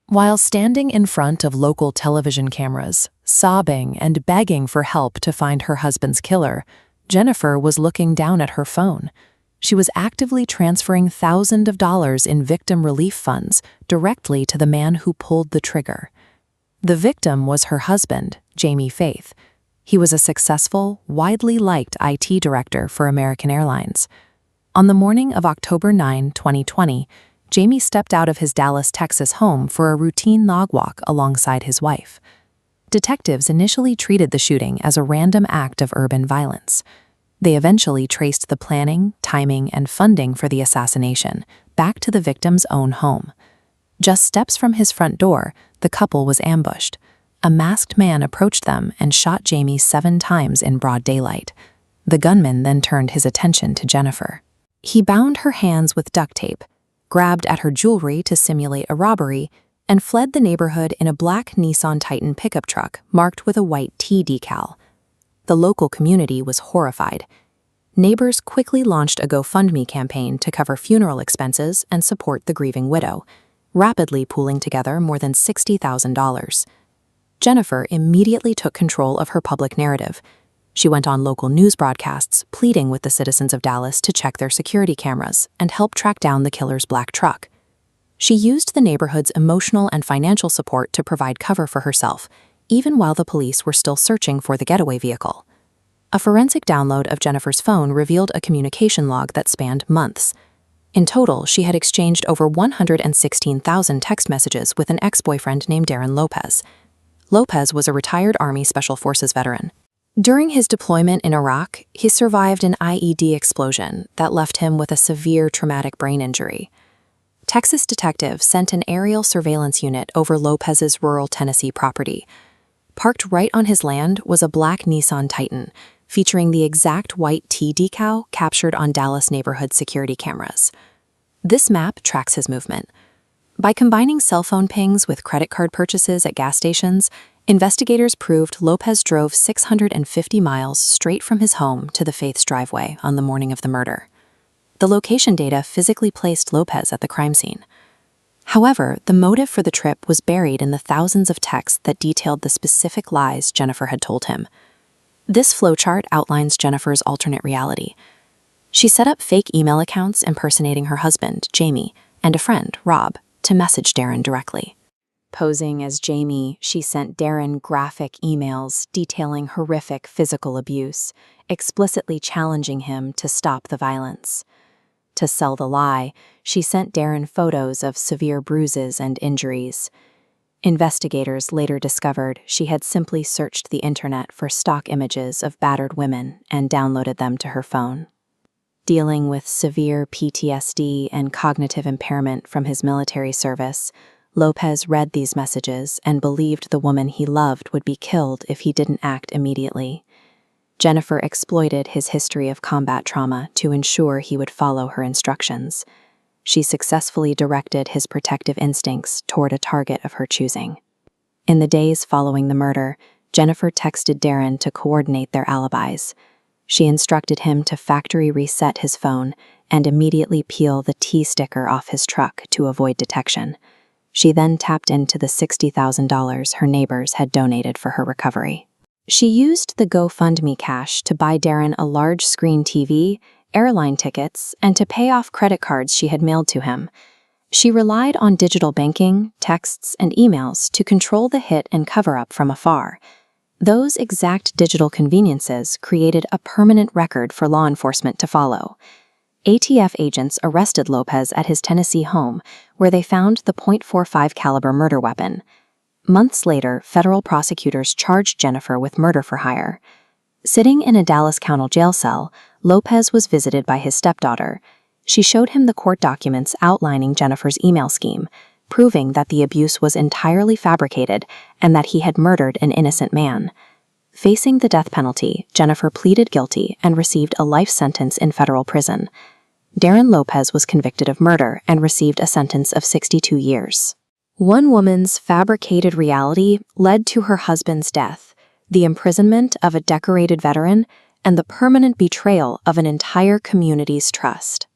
While standing in front of local television cameras, sobbing and begging for help to find her husband's killer, Jennifer was looking down at her phone. She was actively transferring thousands of dollars in victim relief funds directly to the man who pulled the trigger. The victim was her husband, Jamie Faith. He was a successful, widely liked IT director for American Airlines. On the morning of October 9, 2020, Jamie stepped out of his Dallas, Texas home for a routine log walk alongside his wife. Detectives initially treated the shooting as a random act of urban violence. They eventually traced the planning, timing, and funding for the assassination back to the victim's own home. Just steps from his front door, the couple was ambushed. A masked man approached them and shot Jamie 7 times in broad daylight. The gunman then turned his attention to Jennifer. He bound her hands with duct tape, grabbed at her jewelry to simulate a robbery, and fled the neighborhood in a black Nissan Titan pickup truck marked with a white T decal. The local community was horrified. Neighbors quickly launched a GoFundMe campaign to cover funeral expenses and support the grieving widow, rapidly pooling together more than $60,000. Jennifer immediately took control of her public narrative. She went on local news broadcasts, pleading with the citizens of Dallas to check their security cameras and help track down the killer's black truck. She used the neighborhood's emotional and financial support to provide cover for herself, even while the police were still searching for the getaway vehicle. A forensic download of Jennifer's phone revealed a communication log that spanned months. In total, she had exchanged over 116,000 text messages with an ex-boyfriend named Darrin Lopez. Lopez was a retired Army Special Forces veteran. During his deployment in Iraq, he survived an IED explosion that left him with a severe traumatic brain injury. Texas detectives sent an aerial surveillance unit over Lopez's rural Tennessee property. Parked right on his land was a black Nissan Titan, featuring the exact white T decal captured on Dallas neighborhood security cameras. This map tracks his movement. By combining cell phone pings with credit card purchases at gas stations, investigators proved Lopez drove 650 miles straight from his home to the Faith's driveway on the morning of the murder. The location data physically placed Lopez at the crime scene. However, the motive for the trip was buried in the thousands of texts that detailed the specific lies Jennifer had told him. This flowchart outlines Jennifer's alternate reality. She set up fake email accounts impersonating her husband, Jamie, and a friend, Rob, to message Darrin directly. Posing as Jamie, she sent Darrin graphic emails detailing horrific physical abuse, explicitly challenging him to stop the violence. To sell the lie, she sent Darrin photos of severe bruises and injuries. Investigators later discovered she had simply searched the internet for stock images of battered women and downloaded them to her phone. Dealing with severe PTSD and cognitive impairment from his military service, Lopez read these messages and believed the woman he loved would be killed if he didn't act immediately. Jennifer exploited his history of combat trauma to ensure he would follow her instructions. She successfully directed his protective instincts toward a target of her choosing. In the days following the murder, Jennifer texted Darrin to coordinate their alibis. She instructed him to factory reset his phone and immediately peel the T sticker off his truck to avoid detection. She then tapped into the $60,000 her neighbors had donated for her recovery. She used the GoFundMe cash to buy Darrin a large screen TV, airline tickets, and to pay off credit cards she had mailed to him. She relied on digital banking, texts, and emails to control the hit and cover-up from afar. Those exact digital conveniences created a permanent record for law enforcement to follow. ATF agents arrested Lopez at his Tennessee home, where they found the .45 caliber murder weapon. Months later, federal prosecutors charged Jennifer with murder for hire. Sitting in a Dallas County jail cell, Lopez was visited by his stepdaughter. She showed him the court documents outlining Jennifer's email scheme, proving that the abuse was entirely fabricated and that he had murdered an innocent man. Facing the death penalty, Jennifer pleaded guilty and received a life sentence in federal prison. Darrin Lopez was convicted of murder and received a sentence of 62 years. One woman's fabricated reality led to her husband's death, the imprisonment of a decorated veteran, and the permanent betrayal of an entire community's trust.